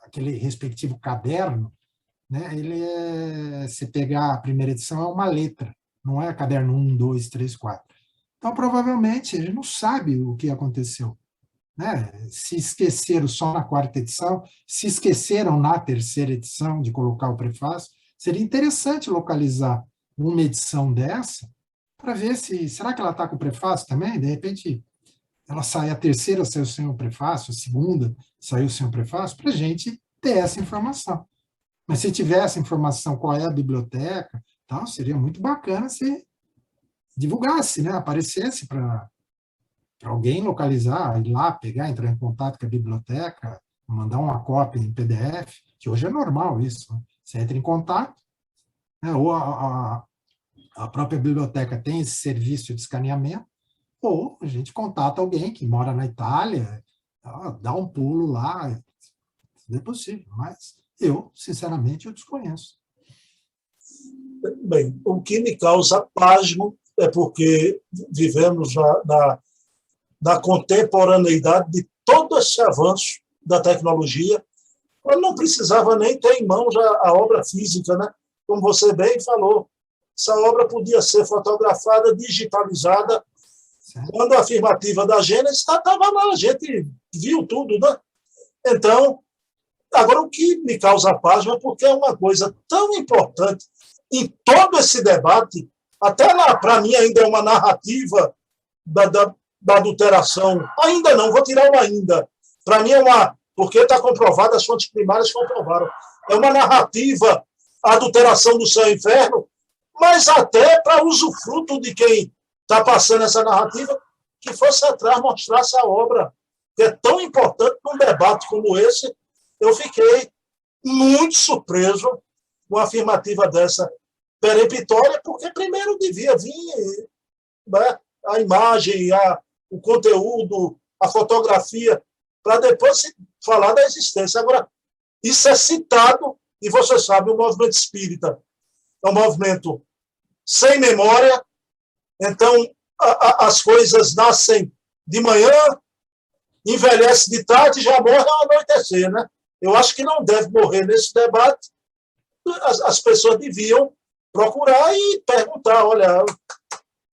Speaker 2: aquele respectivo caderno, né? Se pegar a primeira edição, é uma letra, não é caderno 1, 2, 3, 4. Então, provavelmente, a gente não sabe o que aconteceu, né? Se esqueceram só na quarta edição, se esqueceram na terceira edição de colocar o prefácio, seria interessante localizar uma edição dessa para ver se... Será que ela está com o prefácio também? De repente, ela sai, a terceira saiu sem o prefácio, a segunda saiu sem o prefácio, para a gente ter essa informação. Mas se tivesse informação qual é a biblioteca, tal, seria muito bacana se divulgasse, né? Aparecesse para alguém localizar, ir lá, pegar, entrar em contato com a biblioteca, mandar uma cópia em PDF, que hoje é normal isso. Né? Você entra em contato, né? Ou a própria biblioteca tem esse serviço de escaneamento, ou a gente contata alguém que mora na Itália, dá um pulo lá, se é possível, mas eu, sinceramente, eu desconheço.
Speaker 1: Bem, o que me causa pasmo é porque vivemos na contemporaneidade de todo esse avanço da tecnologia, quando não precisava nem ter em mãos a obra física, né? Como você bem falou, essa obra podia ser fotografada, digitalizada. Certo. Quando a afirmativa da Gênesis estava lá, a gente viu tudo, né? Então, agora o que me causa pasmo é porque é uma coisa tão importante em todo esse debate, até lá, para mim, ainda é uma narrativa da adulteração. Ainda não, vou tirar o ainda. Para mim é uma... Porque está comprovado, as fontes primárias comprovaram. É uma narrativa, a adulteração do céu e inferno, mas até para usufruto de quem está passando essa narrativa, que fosse atrás, mostrasse a obra, que é tão importante num debate como esse. Eu fiquei muito surpreso com a afirmativa dessa peremptória, porque primeiro devia vir, né, a imagem, o conteúdo, a fotografia, para depois se falar da existência. Agora, isso é citado, e você sabe, o movimento espírita é um movimento sem memória, então as coisas nascem de manhã, envelhecem de tarde e já morrem ao anoitecer, né? Eu acho que não deve morrer nesse debate. As pessoas deviam procurar e perguntar, olha,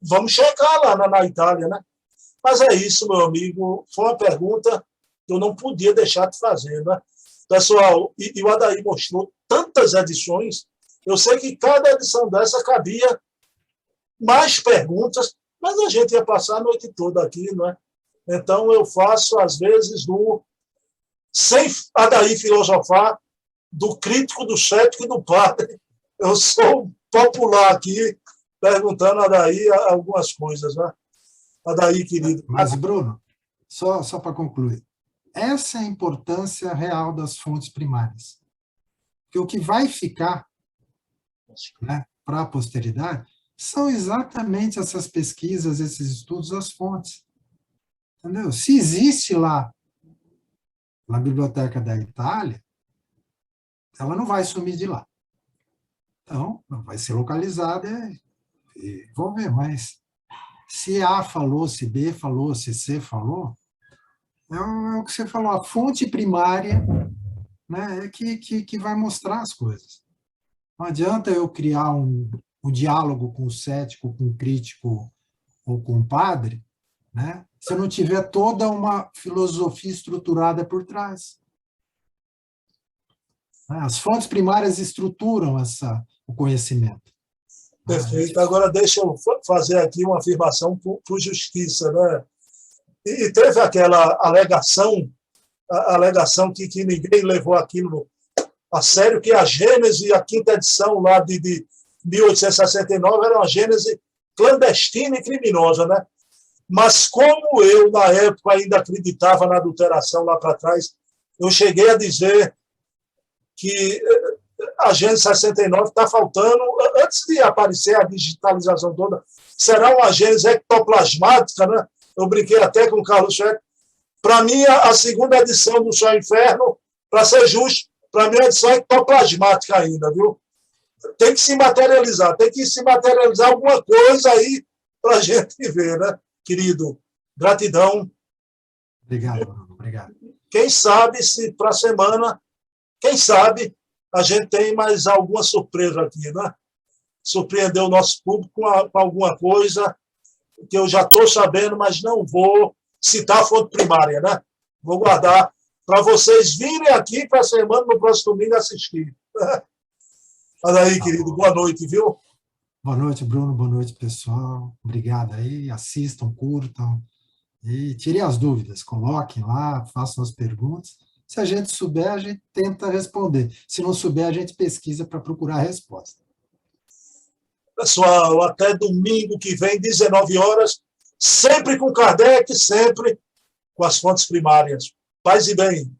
Speaker 1: vamos checar lá na Itália, né? Mas é isso, meu amigo, foi uma pergunta que eu não podia deixar de fazer, né? Pessoal, e o Adair mostrou tantas edições, eu sei que cada edição dessa cabia mais perguntas, mas a gente ia passar a noite toda aqui, não é? Então eu faço, às vezes, sem Adair filosofar, do crítico, do cético e do padre. Eu sou popular aqui, perguntando a Adair algumas coisas, né? Adair, querido.
Speaker 2: Mas, Bruno, só para concluir, essa é a importância real das fontes primárias. Porque o que vai ficar, né, para a posteridade são exatamente essas pesquisas, esses estudos, as fontes. Entendeu? Se existe lá na Biblioteca da Itália, ela não vai sumir de lá. Então, vai ser localizada e vamos ver, mas se A falou, se B falou, se C falou, é o que você falou, a fonte primária, né, é que vai mostrar as coisas. Não adianta eu criar um diálogo com o cético, com o crítico ou com o padre, né, se eu não tiver toda uma filosofia estruturada por trás. As fontes primárias estruturam o conhecimento.
Speaker 1: Perfeito. Agora, deixa eu fazer aqui uma afirmação por justiça, né? E teve aquela alegação que ninguém levou aquilo a sério, que a Gênese, a quinta edição lá de 1869, era uma Gênese clandestina e criminosa, né? Mas como eu, na época, ainda acreditava na adulteração lá para trás, eu cheguei a dizer que a Gênese 69 está faltando, antes de aparecer a digitalização toda, será uma Gênese ectoplasmática, né? Eu brinquei até com o Carlos Cheque. Para mim, a segunda edição do Céu e Inferno, para ser justo, para mim, a edição é ectoplasmática ainda, viu? Tem que se materializar alguma coisa aí para a gente ver, né, querido? Gratidão.
Speaker 2: Obrigado, Bruno. Obrigado.
Speaker 1: Quem sabe se para a semana, quem sabe, a gente tem mais alguma surpresa aqui, né? Surpreender o nosso público com alguma coisa que eu já estou sabendo, mas não vou citar a fonte primária, né? Vou guardar para vocês virem aqui para a semana, no próximo domingo, assistir. Olha aí, querido, boa noite, viu?
Speaker 2: Boa noite, Bruno. Boa noite, pessoal. Obrigado aí. Assistam, curtam e tirem as dúvidas. Coloquem lá, façam as perguntas. Se a gente souber, a gente tenta responder. Se não souber, a gente pesquisa para procurar a resposta.
Speaker 1: Pessoal, até domingo que vem, 19 horas, sempre com Kardec, sempre com as fontes primárias. Paz e bem.